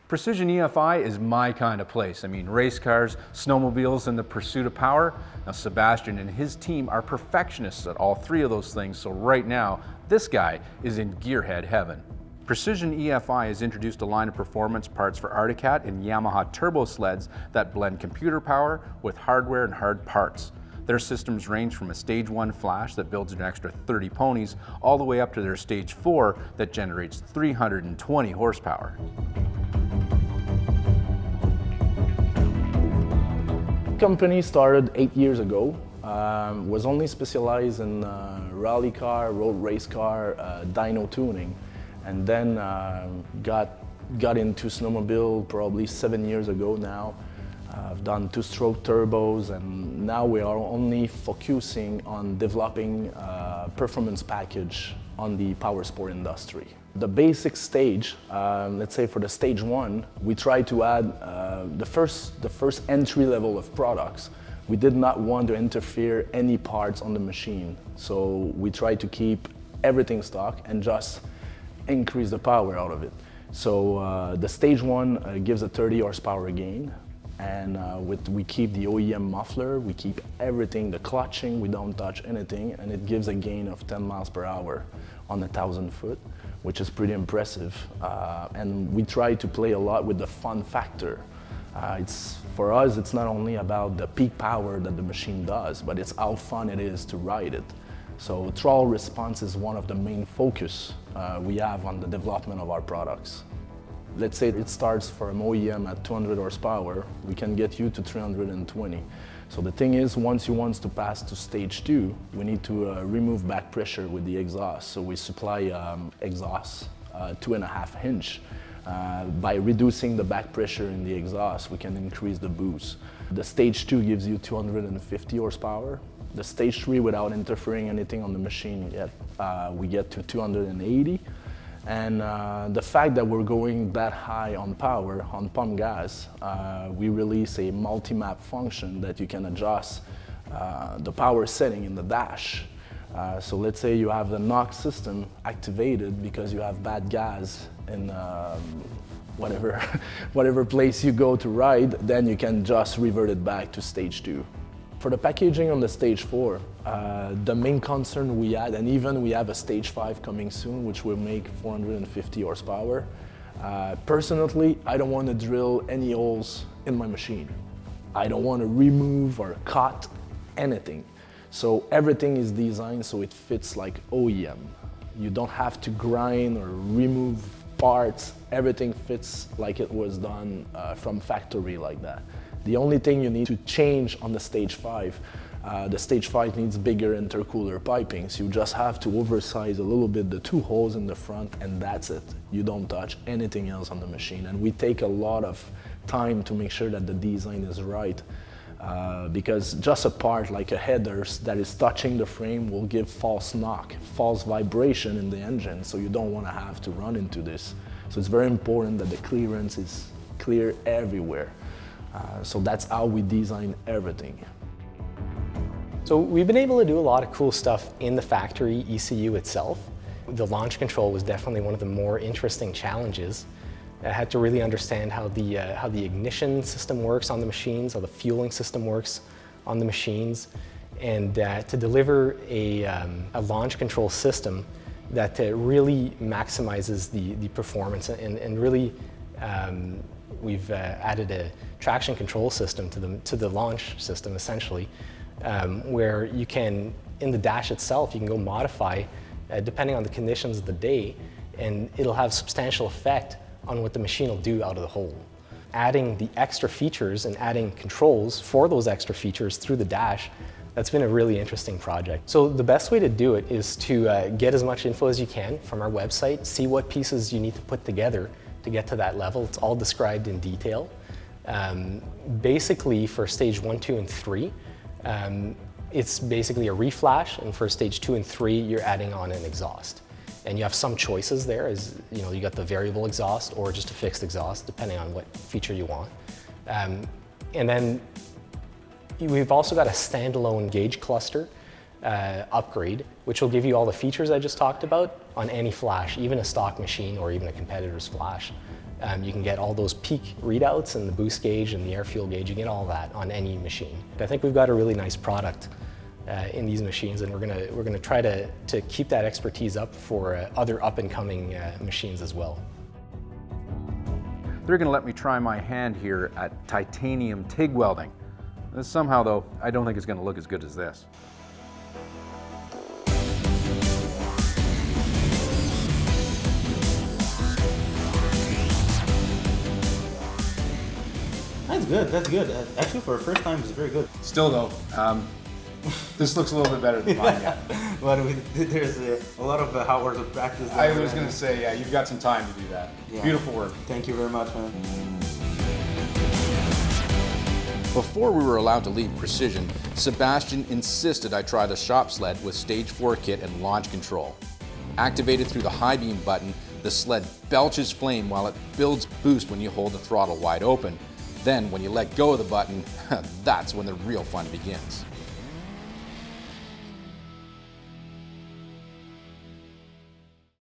Precision EFI is my kind of place. I mean, race cars, snowmobiles, and the pursuit of power. Now, Sebastian and his team are perfectionists at all three of those things, so right now, this guy is in gearhead heaven. Precision EFI has introduced a line of performance parts for Arctic Cat and Yamaha turbo sleds that blend computer power with hardware and hard parts. Their systems range from a Stage 1 flash that builds an extra 30 ponies, all the way up to their Stage 4 that generates 320 horsepower. The company started 8 years ago. Was only specialized in rally car, road race car, dyno tuning, and then got into snowmobile probably 7 years ago now. I've done two-stroke turbos, and now we are only focusing on developing a performance package on the power sport industry. The basic stage, let's say for the Stage 1, we try to add the first entry level of products. We did not want to interfere any parts on the machine, so we try to keep everything stock and just increase the power out of it. So the Stage 1 gives a 30 horsepower gain, and we keep the OEM muffler, we keep everything, the clutching, we don't touch anything, and it gives a gain of 10 miles per hour on 1,000 foot, which is pretty impressive. And we try to play a lot with the fun factor. For us, it's not only about the peak power that the machine does, but it's how fun it is to ride it. So throttle response is one of the main focus we have on the development of our products. Let's say it starts from OEM at 200 horsepower, we can get you to 320. So the thing is, once you want to pass to Stage 2, we need to remove back pressure with the exhaust. So we supply exhaust 2.5 inch. By reducing the back pressure in the exhaust, we can increase the boost. The Stage 2 gives you 250 horsepower. The Stage 3, without interfering anything on the machine yet, we get to 280. And the fact that we're going that high on power, on pump gas, we release a multi-map function that you can adjust the power setting in the dash. So let's say you have the NOx system activated because you have bad gas in whatever place you go to ride, then you can just revert it back to Stage 2. For the packaging on the Stage 4, the main concern we had, and even we have a Stage 5 coming soon, which will make 450 horsepower. Personally, I don't want to drill any holes in my machine. I don't want to remove or cut anything. So everything is designed so it fits like OEM. You don't have to grind or remove parts. Everything fits like it was done from factory like that. The only thing you need to change on the Stage 5, the Stage 5 needs bigger intercooler piping, so you just have to oversize a little bit the two holes in the front, and that's it. You don't touch anything else on the machine, and we take a lot of time to make sure that the design is right, because just a part like a header that is touching the frame will give false knock, false vibration in the engine, so you don't want to have to run into this. So it's very important that the clearance is clear everywhere. So that's how we design everything. So we've been able to do a lot of cool stuff in the factory ECU itself. The launch control was definitely one of the more interesting challenges. I had to really understand how the ignition system works on the machines, how the fueling system works on the machines, and to deliver a launch control system that really maximizes the performance and really we've added a traction control system to the launch system, essentially, where you can, in the dash itself, you can go modify depending on the conditions of the day, and it'll have substantial effect on what the machine will do out of the hole. Adding the extra features and adding controls for those extra features through the dash, that's been a really interesting project. So the best way to do it is to get as much info as you can from our website, see what pieces you need to put together to get to that level. It's all described in detail. Basically for Stage 1, 2, and 3, it's basically a reflash, and for Stage 2 and 3, you're adding on an exhaust. And you have some choices there, as you know, you got the variable exhaust or just a fixed exhaust, depending on what feature you want. And then we've also got a standalone gauge cluster upgrade, which will give you all the features I just talked about on any flash, even a stock machine or even a competitor's flash. You can get all those peak readouts and the boost gauge and the air fuel gauge. You get all that on any machine. I think we've got a really nice product in these machines, and we're gonna try to keep that expertise up for other up-and-coming machines as well. They're gonna let me try my hand here at titanium TIG welding. Somehow though, I don't think it's gonna look as good as this. That's good, that's good. Actually, for a first time, it's very good. Still though, this looks a little bit better than mine yet. But there's a lot of hours of practice. I was gonna say, yeah, you've got some time to do that. Yeah. Beautiful work. Thank you very much, man. Before we were allowed to leave Precision, Sebastian insisted I try the shop sled with stage 4 kit and launch control. Activated through the high beam button, the sled belches flame while it builds boost when you hold the throttle wide open. Then when you let go of the button, that's when the real fun begins.